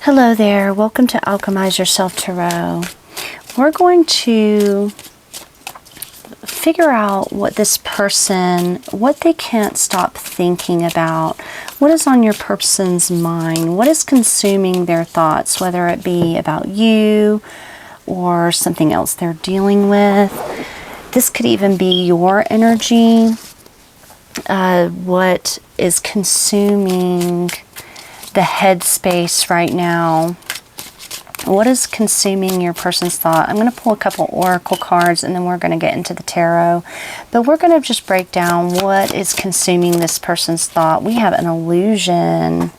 Hello there, welcome to Alchemize Yourself Tarot. We're going to figure out what this person, what they can't stop thinking about. What is on your person's mind? What is consuming their thoughts, whether it be about you or something else they're dealing with. This could even be your energy. What is consuming the headspace right now? What is consuming your person's thought? I'm going to pull a couple oracle cards and then we're going to get into the tarot. But we're going to just break down what is consuming this person's thought. We have an illusion.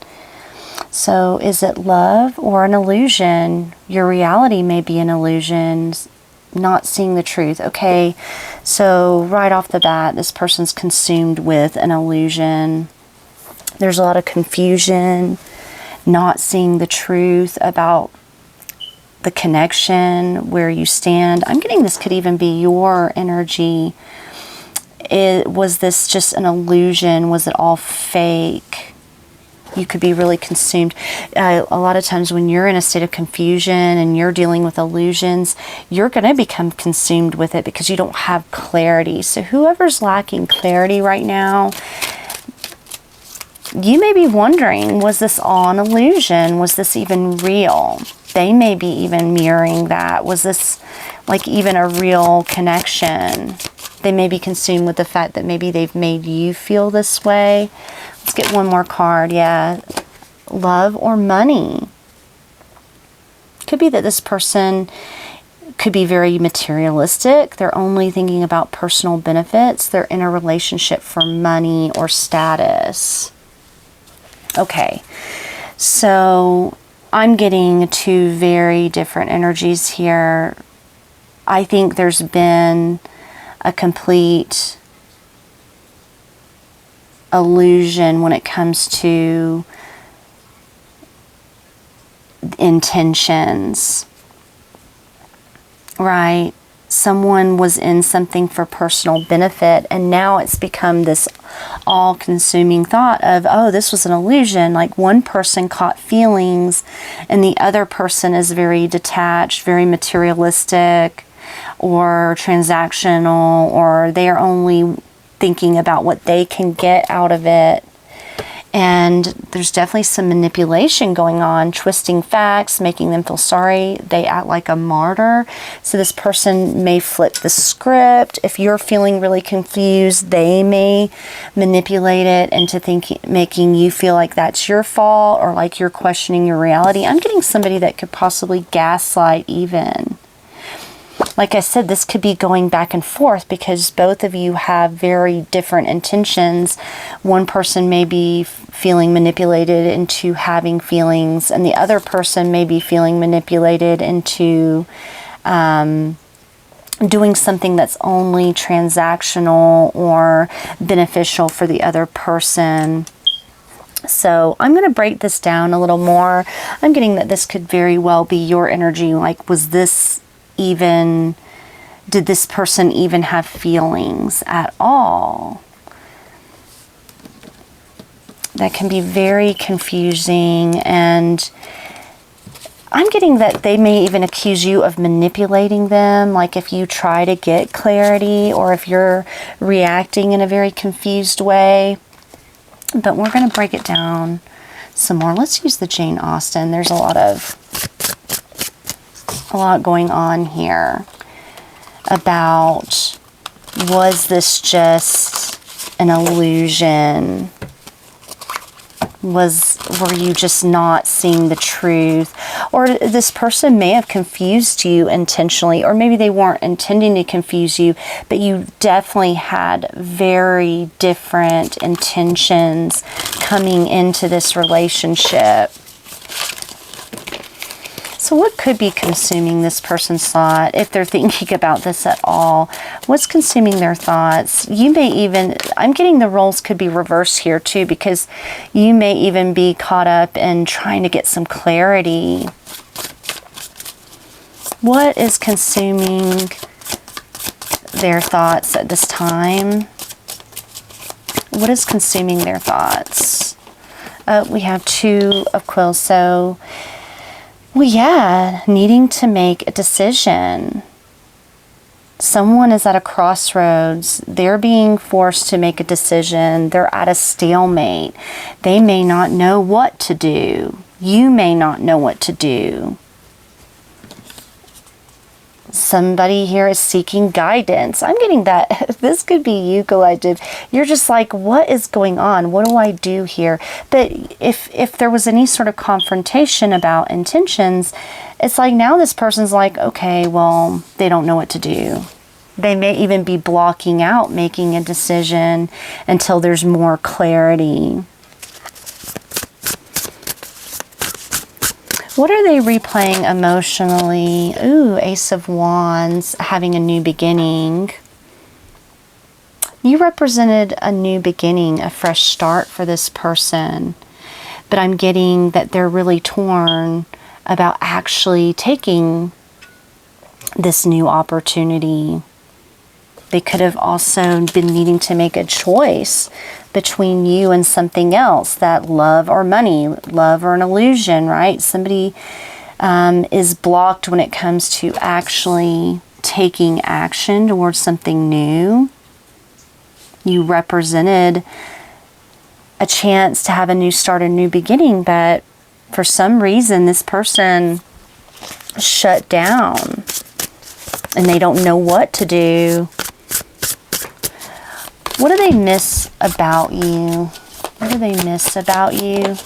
So is it love or an illusion? Your reality may be an illusion, not seeing the truth. Okay, so right off the bat, this person's consumed with an illusion. There's a lot of confusion, not seeing the truth about the connection, where you stand. I'm getting this could even be your energy. Was this just an illusion? Was it all fake? You could be really consumed. A lot of times when you're in a state of confusion and you're dealing with illusions, you're going to become consumed with it because you don't have clarity. So whoever's lacking clarity right now, you may be wondering, was this all an illusion? Was this even real? They may be even mirroring that. Was this like even a real connection? They may be consumed with the fact that maybe they've made you feel this way. Let's get one more card. Yeah. Love or money. Could be that this person could be very materialistic. They're only thinking about personal benefits. They're in a relationship for money or status. Okay, so I'm getting two very different energies here. I think there's been a complete illusion when it comes to intentions, right? Someone was in something for personal benefit and now it's become this all-consuming thought of, oh, this was an illusion. Like one person caught feelings and the other person is very detached, very materialistic or transactional, or they're only thinking about what they can get out of it. And there's definitely some manipulation going on, twisting facts, making them feel sorry. They act like a martyr. So this person may flip the script. If you're feeling really confused, they may manipulate it into making you feel like that's your fault or like you're questioning your reality. I'm getting somebody that could possibly gaslight even. Like I said, this could be going back and forth because both of you have very different intentions. One person may be feeling manipulated into having feelings, and the other person may be feeling manipulated into doing something that's only transactional or beneficial for the other person. So I'm going to break this down a little more. I'm getting that this could very well be your energy. Like, was this even, did this person even have feelings at all? That can be very confusing, and I'm getting that they may even accuse you of manipulating them, like if you try to get clarity or if you're reacting in a very confused way. But we're going to break it down some more. Let's use the Jane Austen. There's a lot going on here about, was this just an illusion? Were you just not seeing the truth? Or this person may have confused you intentionally, or maybe they weren't intending to confuse you, but you definitely had very different intentions coming into this relationship. So what could be consuming this person's thought, if they're thinking about this at all? What's consuming their thoughts? You may even, I'm getting the roles could be reversed here too, because you may even be caught up in trying to get some clarity. What is consuming their thoughts at this time? What is consuming their thoughts? We have Two of Quills. So Well, yeah, needing to make a decision. Someone is at a crossroads. They're being forced to make a decision. They're at a stalemate. They may not know what to do. You may not know what to do. Somebody here is seeking guidance. I'm getting that. This could be you, collective. You're just like, what is going on? What do I do here? But if there was any sort of confrontation about intentions, it's like now this person's like, okay, well, they don't know what to do. They may even be blocking out making a decision until there's more clarity. What are they replaying emotionally? Ooh, Ace of Wands, having a new beginning. You represented a new beginning, a fresh start for this person. But I'm getting that they're really torn about actually taking this new opportunity. They could have also been needing to make a choice between you and something else, that love or money, love or an illusion, right? Somebody is blocked when it comes to actually taking action towards something new. You represented a chance to have a new start, a new beginning, but for some reason this person shut down and they don't know what to do. What do they miss about you? What do they miss about you?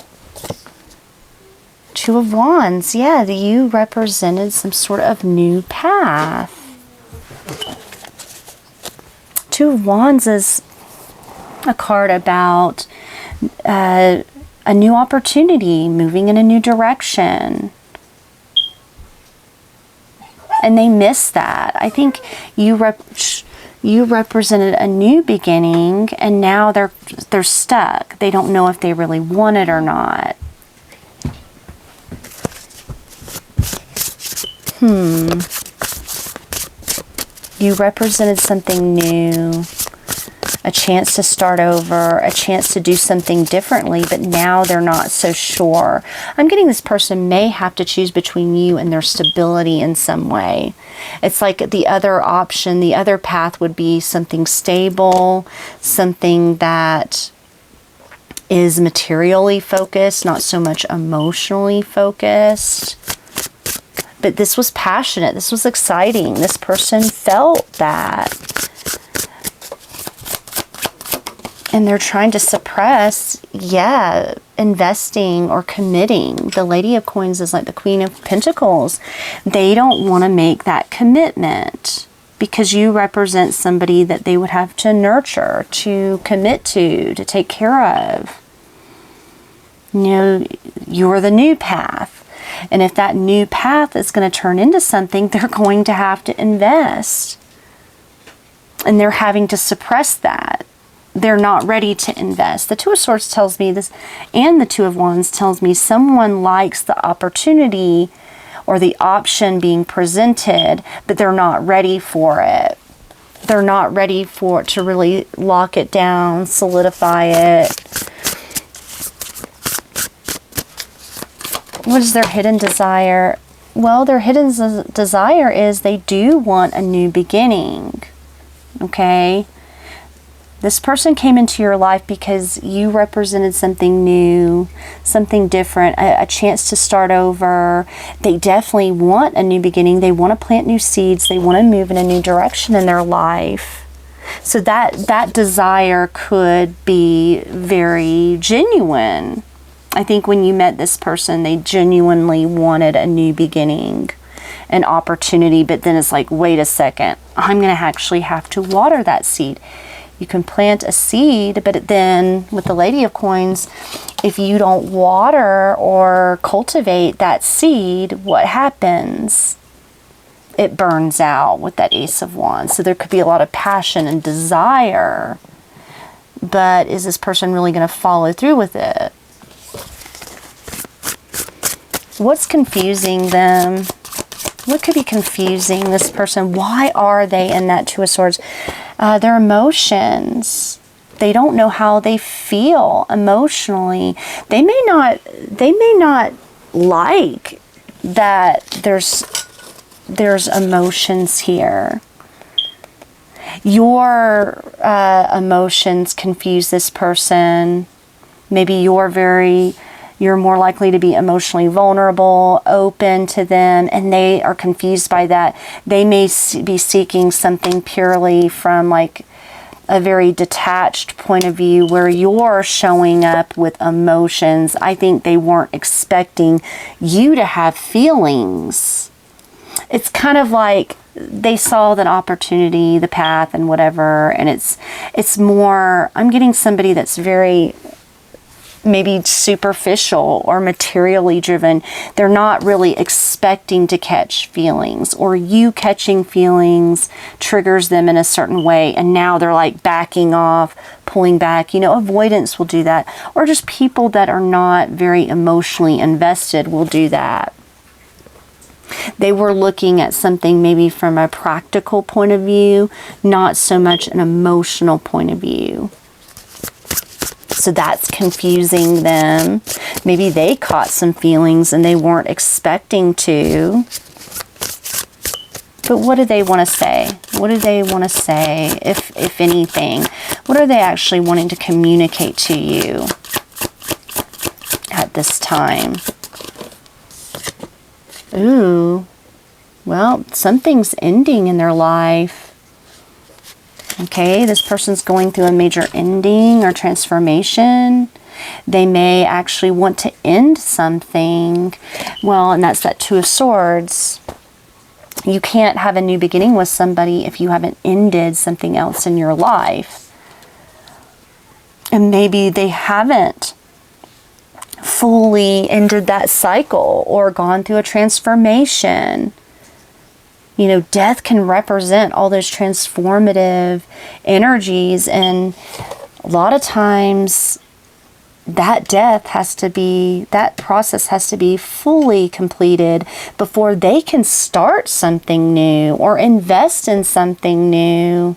Two of Wands. Yeah, you represented some sort of new path. Two of Wands is a card about a new opportunity, moving in a new direction. And they miss that. I think you represented a new beginning, and now they're stuck. They don't know if they really want it or not. You represented something new, a chance to start over, a chance to do something differently, but now they're not so sure. I'm getting this person may have to choose between you and their stability in some way. It's like the other option, the other path would be something stable, something that is materially focused, not so much emotionally focused. But this was passionate. This was exciting. This person felt that. And they're trying to suppress, investing or committing. The Lady of Coins is like the Queen of Pentacles. They don't want to make that commitment because you represent somebody that they would have to nurture, to commit to take care of. You know, you're the new path. And if that new path is going to turn into something, they're going to have to invest. And they're having to suppress that. They're not ready to invest. The Two of Swords tells me this, and the Two of Wands tells me someone likes the opportunity or the option being presented, but they're not ready for it. They're not ready for it to really lock it down, solidify it. What is their hidden desire? Well, their hidden desire is they do want a new beginning. Okay? This person came into your life because you represented something new, something different, a chance to start over. They definitely want a new beginning. They want to plant new seeds. They want to move in a new direction in their life. So that desire could be very genuine. I think when you met this person, they genuinely wanted a new beginning, an opportunity, but then it's like, wait a second, I'm going to actually have to water that seed. You can plant a seed, but then with the Lady of Coins, if you don't water or cultivate that seed, what happens? It burns out with that Ace of Wands. So there could be a lot of passion and desire, but is this person really going to follow through with it? What's confusing them? What could be confusing this person? Why are they in that Two of Swords? Their emotions. They don't know how they feel emotionally. They may not like that there's emotions here. Your emotions confuse this person. Maybe you're more likely to be emotionally vulnerable, open to them, and they are confused by that. They may be seeking something purely from like a very detached point of view, where you're showing up with emotions. I think they weren't expecting you to have feelings. It's kind of like they saw the opportunity, the path, and whatever, and it's more, I'm getting somebody that's very maybe superficial or materially driven. They're not really expecting to catch feelings, or you catching feelings triggers them in a certain way, and now they're like backing off, pulling back. You know, avoidance will do that, or just people that are not very emotionally invested will do that. They were looking at something maybe from a practical point of view, not so much an emotional point of view. So that's confusing them. Maybe they caught some feelings and they weren't expecting to. But what do they want to say? What do they want to say, if anything? What are they actually wanting to communicate to you at this time? Ooh, well, something's ending in their life. Okay, this person's going through a major ending or transformation. They may actually want to end something. Well, and that's that Two of Swords. You can't have a new beginning with somebody if you haven't ended something else in your life. And maybe they haven't fully ended that cycle or gone through a transformation. You know, death can represent all those transformative energies, and a lot of times that process has to be fully completed before they can start something new or invest in something new.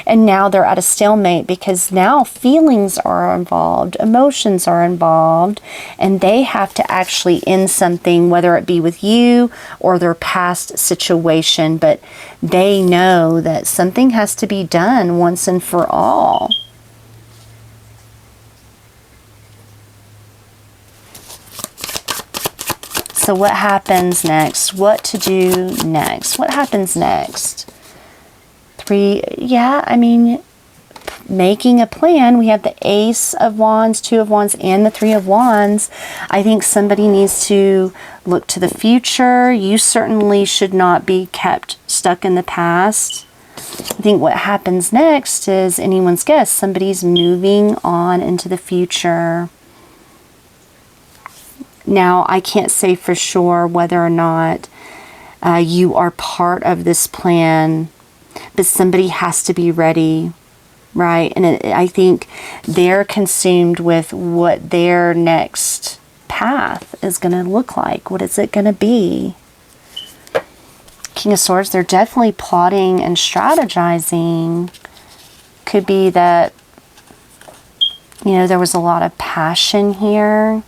And now they're at a stalemate because now feelings are involved, emotions are involved, and they have to actually end something, whether it be with you or their past situation. But they know that something has to be done once and for all. So what happens next? What to do next? What happens next? Making a plan. We have the Ace of Wands, Two of Wands, and the Three of Wands. I think somebody needs to look to the future. You certainly should not be kept stuck in the past. I think what happens next is anyone's guess. Somebody's moving on into the future. Now, I can't say for sure whether or not you are part of this plan, but somebody has to be ready, right? And I think they're consumed with what their next path is going to look like. What is it going to be? King of Swords, they're definitely plotting and strategizing. Could be that, you know, there was a lot of passion here.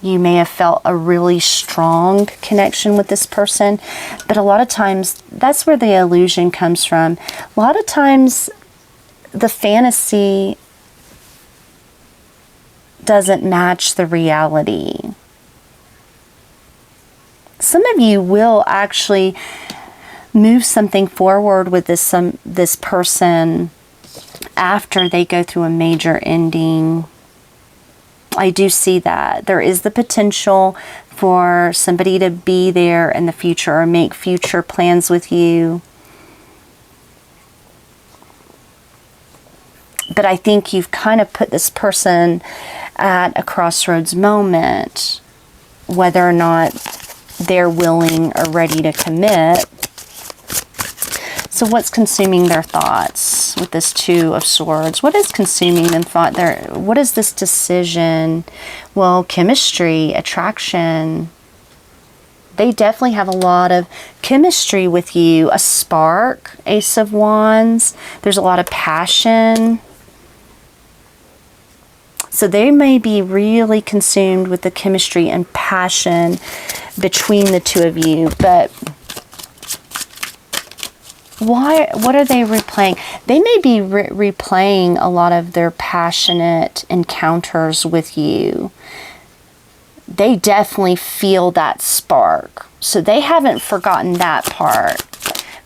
You may have felt a really strong connection with this person, but a lot of times that's where the illusion comes from. A lot of times the fantasy doesn't match the reality. Some of you will actually move something forward with this person after they go through a major ending. I do see that. There is the potential for somebody to be there in the future or make future plans with you. But I think you've kind of put this person at a crossroads moment, whether or not they're willing or ready to commit. So what's consuming their thoughts with this Two of Swords? What is consuming them thought there? What is this decision? Well, chemistry, attraction. They definitely have a lot of chemistry with you. A spark, Ace of Wands. There's a lot of passion. So they may be really consumed with the chemistry and passion between the two of you. But what are they replaying? They may be replaying a lot of their passionate encounters with you. They definitely feel that spark. So they haven't forgotten that part.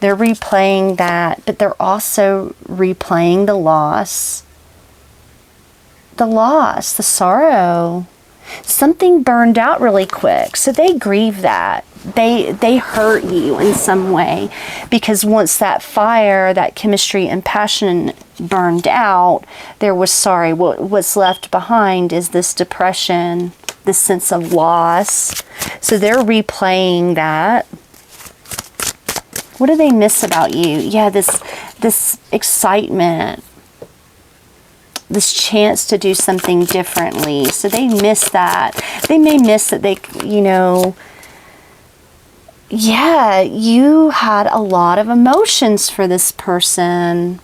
They're replaying that, but they're also replaying the loss, the sorrow. Something burned out really quick, so they grieve that. They hurt you in some way, because once that fire, that chemistry and passion burned out, there was sorry. What's left behind is this depression, this sense of loss. So they're replaying that. What do they miss about you? Yeah, this excitement, this chance to do something differently. So they miss that. They may miss that they, yeah, you had a lot of emotions for this person.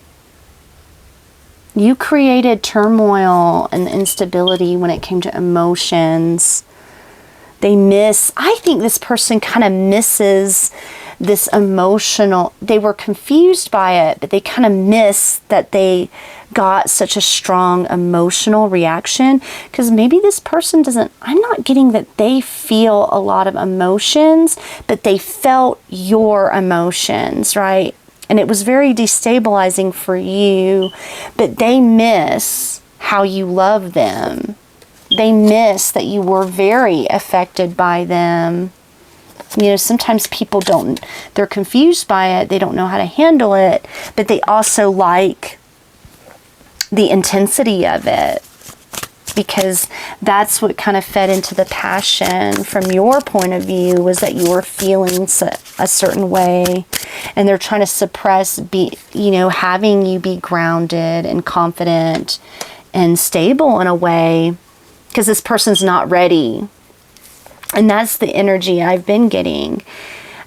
You created turmoil and instability when it came to emotions. I think this person kind of misses this emotional, they were confused by it, but they kind of miss that they got such a strong emotional reaction, because maybe this person I'm not getting that they feel a lot of emotions, but they felt your emotions, right? And it was very destabilizing for you, but they miss how you love them. They miss that you were very affected by them. Sometimes people they're confused by it. They don't know how to handle it, but they also like the intensity of it, because that's what kind of fed into the passion from your point of view, was that you were feeling a certain way, and they're trying to suppress, having you be grounded and confident and stable in a way, because this person's not ready. And that's the energy I've been getting.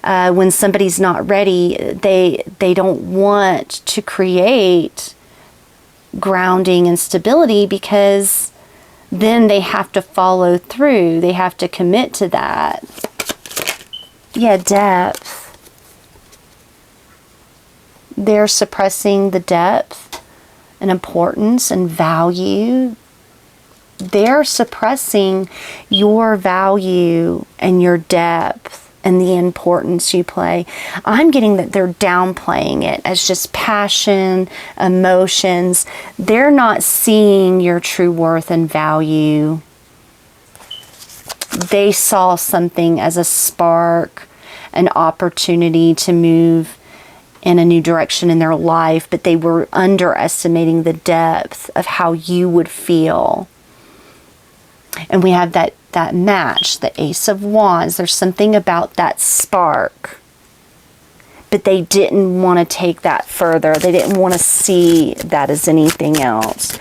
When somebody's not ready, they don't want to create grounding and stability, because then they have to follow through. They have to commit to that. Yeah, depth. They're suppressing the depth and importance and value. They're suppressing your value and your depth and the importance you play. I'm getting that they're downplaying it as just passion, emotions. They're not seeing your true worth and value. They saw something as a spark, an opportunity to move in a new direction in their life, but they were underestimating the depth of how you would feel. And we have that match, the Ace of Wands. There's something about that spark. But they didn't want to take that further. They didn't want to see that as anything else.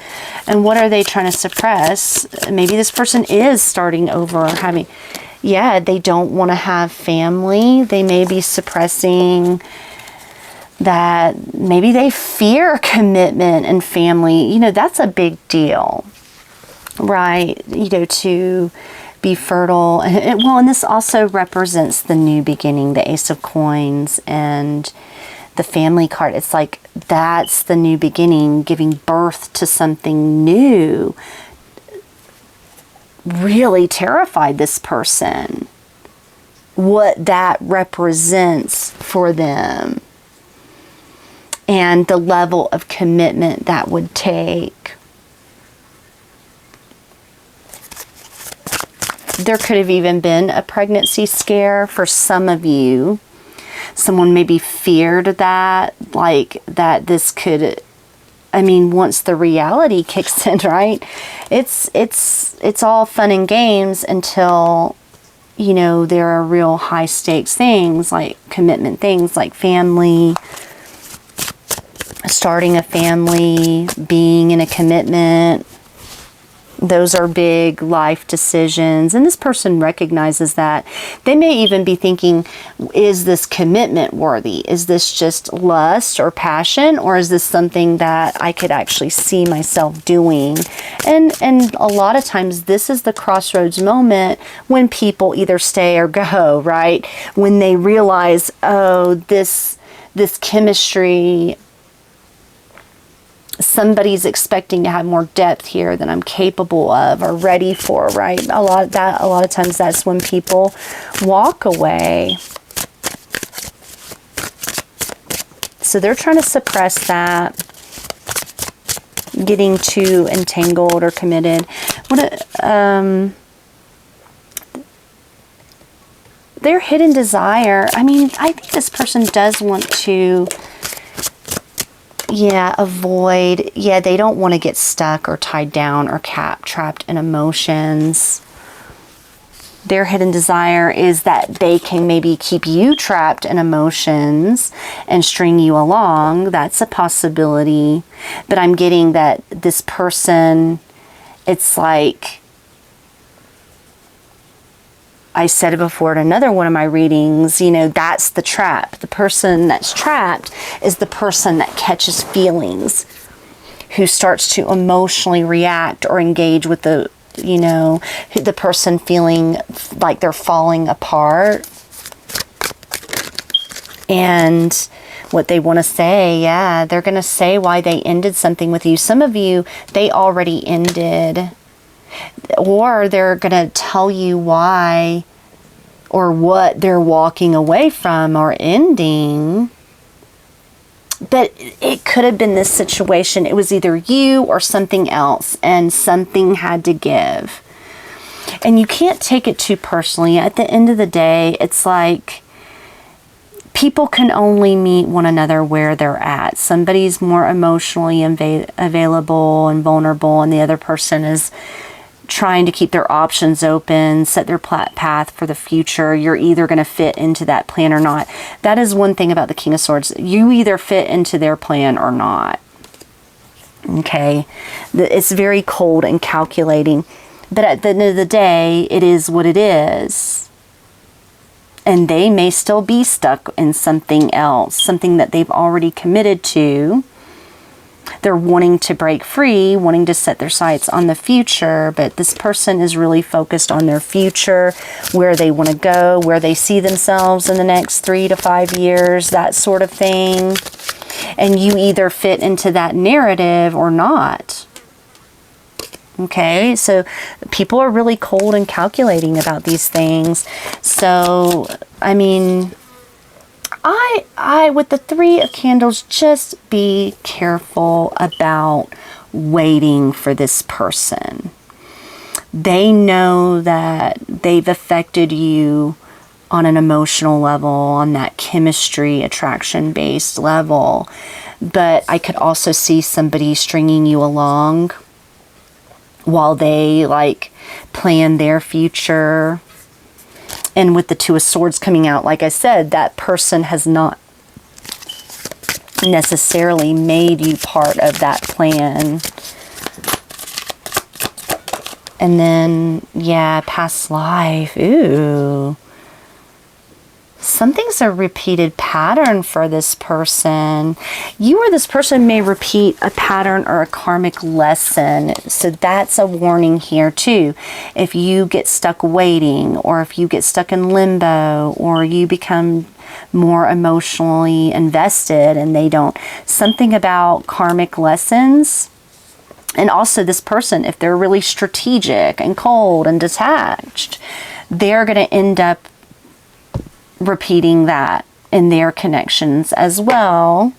And what are they trying to suppress? Maybe this person is starting over, they don't want to have family. They may be suppressing that. Maybe they fear commitment and family. That's a big deal. Right, to be fertile. And this also represents the new beginning, the Ace of Coins and the family card. It's like that's the new beginning, giving birth to something new. Really terrified this person, what that represents for them, and the level of commitment that would take. There could have even been a pregnancy scare for some of you. Someone maybe feared that, that this could, once the reality kicks in, right? It's all fun and games until, there are real high stakes things, like commitment things, like family, starting a family, being in a commitment. Those are big life decisions, and this person recognizes that. They may even be thinking, is this commitment worthy? Is this just lust or passion, or is this something that I could actually see myself doing? And a lot of times this is the crossroads moment when people either stay or go, right? When they realize, oh, this chemistry, somebody's expecting to have more depth here than I'm capable of or ready for, right? A lot of times that's when people walk away. So they're trying to suppress that, getting too entangled or committed. Their hidden desire, I mean, I think this person does want to avoid, they don't want to get stuck or tied down or trapped in emotions. Their hidden desire is that they can maybe keep you trapped in emotions and string you along. That's a possibility. But I'm getting that this person, it's like, I said it before in another one of my readings, that's the trap. The person that's trapped is the person that catches feelings, who starts to emotionally react or engage with the person feeling like they're falling apart. And what they want to say, they're going to say why they ended something with you. Some of you, they already ended. Or they're going to tell you why or what they're walking away from or ending. But it could have been this situation. It was either you or something else, and something had to give. And you can't take it too personally. At the end of the day, it's like people can only meet one another where they're at. Somebody's more emotionally available and vulnerable, and the other person is trying to keep their options open, set their path for the future. You're either going to fit into that plan or not. That is one thing about the King of Swords. You either fit into their plan or not. Okay? It's very cold and calculating. But at the end of the day, it is what it is. And they may still be stuck in something else, something that they've already committed to. They're wanting to break free, wanting to set their sights on the future, but this person is really focused on their future, where they want to go, where they see themselves in the next 3 to 5 years, that sort of thing. And you either fit into that narrative or not. Okay, so people are really cold and calculating about these things. So, I mean, I with the Three of Candles, just be careful about waiting for this person. They know that they've affected you on an emotional level, on that chemistry, attraction-based level. But I could also see somebody stringing you along while they plan their future. And with the Two of Swords coming out, like I said, that person has not necessarily made you part of that plan. And then, past life. Ooh. Something's a repeated pattern for this person. You or this person may repeat a pattern or a karmic lesson. So that's a warning here too. If you get stuck waiting, or if you get stuck in limbo, or you become more emotionally invested and they don't. Something about karmic lessons. And also this person, if they're really strategic and cold and detached, they're going to end up repeating that in their connections as well.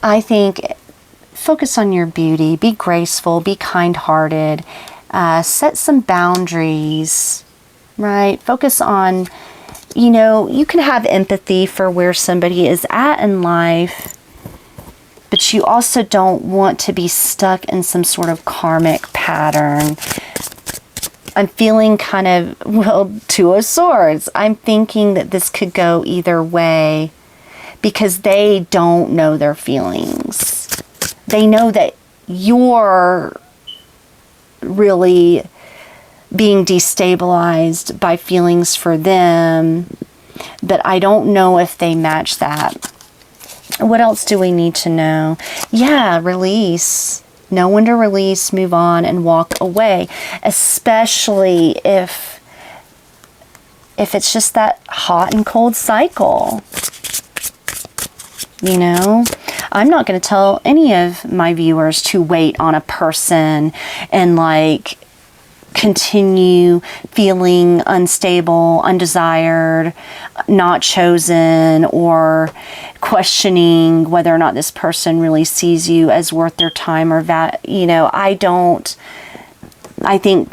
I think focus on your beauty, be graceful, be kind-hearted, set some boundaries, right? Focus on, you can have empathy for where somebody is at in life, but you also don't want to be stuck in some sort of karmic pattern. I'm feeling kind of, Two of Swords. I'm thinking that this could go either way because they don't know their feelings. They know that you're really being destabilized by feelings for them, but I don't know if they match that. What else do we need to know? Yeah, release. Know when to release, move on, and walk away, especially if it's just that hot and cold cycle. You know, I'm not going to tell any of my viewers to wait on a person and like continue feeling unstable, undesired, not chosen, or questioning whether or not this person really sees you as worth their time or you know, I think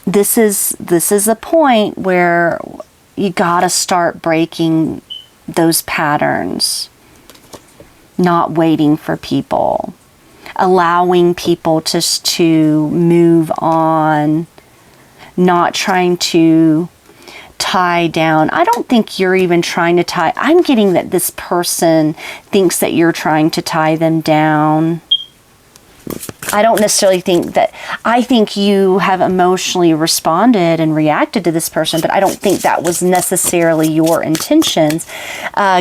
this is a point where you gotta start breaking those patterns, not waiting for people, allowing people just to move on, not trying to tie down. I don't think you're even trying to tie. I'm getting that this person thinks that you're trying to tie them down. I don't necessarily think that. I think you have emotionally responded and reacted to this person, but I don't think that was necessarily your intentions.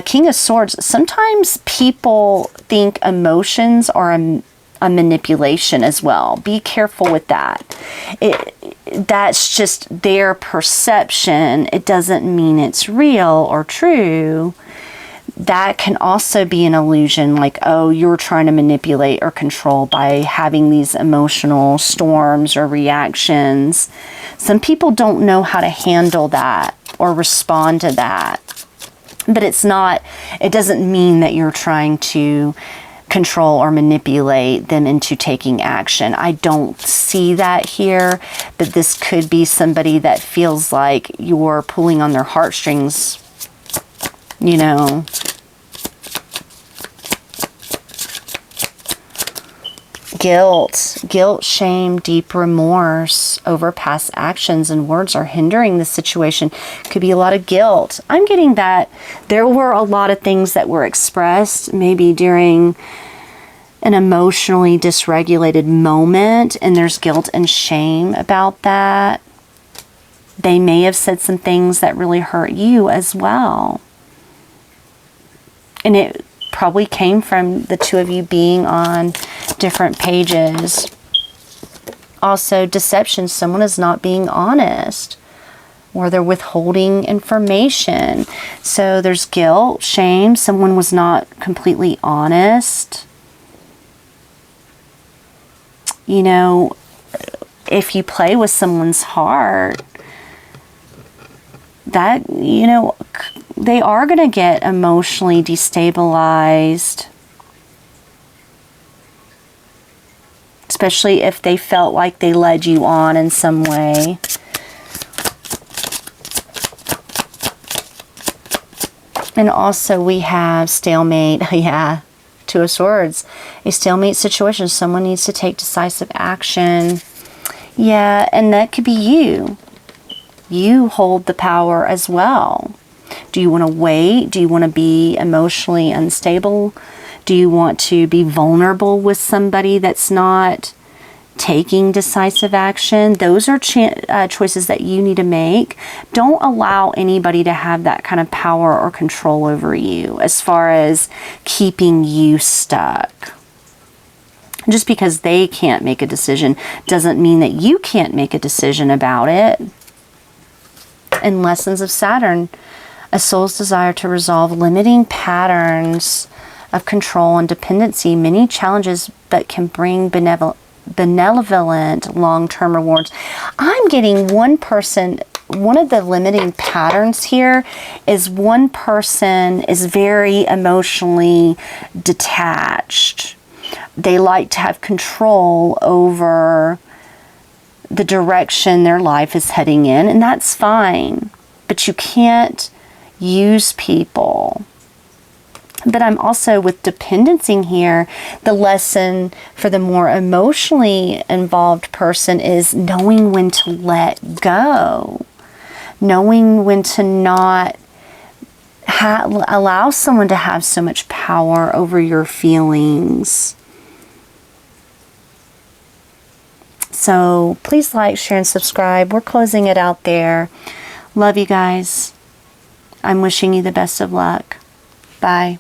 King of Swords, sometimes people think emotions are a manipulation as well. Be careful with that. That's just their perception. It doesn't mean it's real or true. That can also be an illusion, like, oh, you're trying to manipulate or control by having these emotional storms or reactions. Some people don't know how to handle that or respond to that. But it doesn't mean that you're trying to control or manipulate them into taking action. I don't see that here, but this could be somebody that feels like you're pulling on their heartstrings, you know. Guilt, shame, deep remorse over past actions and words are hindering this situation. Could be a lot of guilt. I'm getting that there were a lot of things that were expressed maybe during an emotionally dysregulated moment, and there's guilt and shame about that. They may have said some things that really hurt you as well. And it probably came from the two of you being on different pages. Also, deception. Someone is not being honest, or they're withholding information. So there's guilt, shame. Someone was not completely honest. You know, if you play with someone's heart, that, you know, they are going to get emotionally destabilized. Especially if they felt like they led you on in some way. And also we have stalemate. Yeah, Two of Swords. A stalemate situation. Someone needs to take decisive action. Yeah, and that could be you. You hold the power as well. Do you want to wait? Do you want to be emotionally unstable? Do you want to be vulnerable with somebody that's not taking decisive action? Those are choices that you need to make. Don't allow anybody to have that kind of power or control over you as far as keeping you stuck. Just because they can't make a decision doesn't mean that you can't make a decision about it. In Lessons of Saturn, a soul's desire to resolve limiting patterns of control and dependency, many challenges, but can bring benevolent long-term rewards. I'm getting one person, one of the limiting patterns here is one person is very emotionally detached. They like to have control over the direction their life is heading in, and that's fine. But you can't use people. But I'm also with dependency here. The lesson for the more emotionally involved person is knowing when to let go. Knowing when to not allow someone to have so much power over your feelings. So please like, share, and subscribe. We're closing it out there. Love you guys. I'm wishing you the best of luck. Bye.